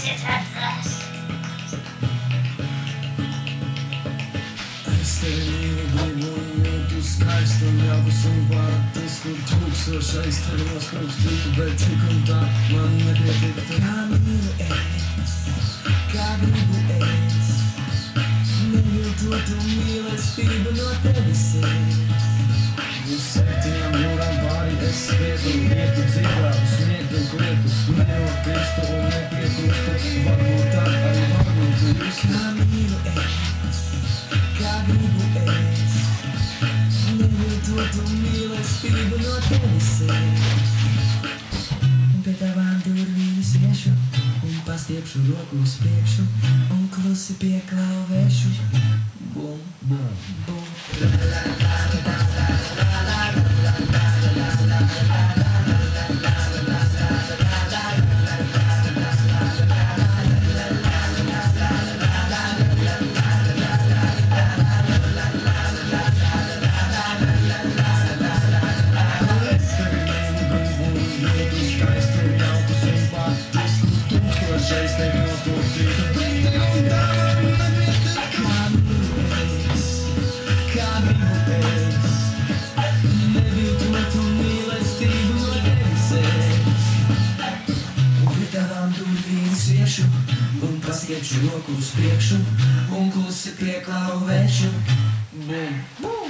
Aiziet vecās. Es tevi mīlu, gribu un jūtu skaistu un jaukus un pārtisku tūkstošais tevi noskūpstītu, bet tik un tā man nepietiktu. Kā mīlu es, kā gribu es, neviltotu mīlestību no tevis es. Uz 7 jūrām pāri es skrietu, lietu dzirdātu, smiektu, klietu, neopistu un nepieklustu, varbūt tā arī varbūt jūs. Kā mīlu es, kā gribu es, neviltotu mīlestību no tevis es. Pie tavām durvīm iešu un pastiepšu roku uz priekšu un klusi pieklauvēšu. Bum, bum, bum. Un pastiepšu roku uz priekšu un klusi pieklauvēšu. Bum, bum.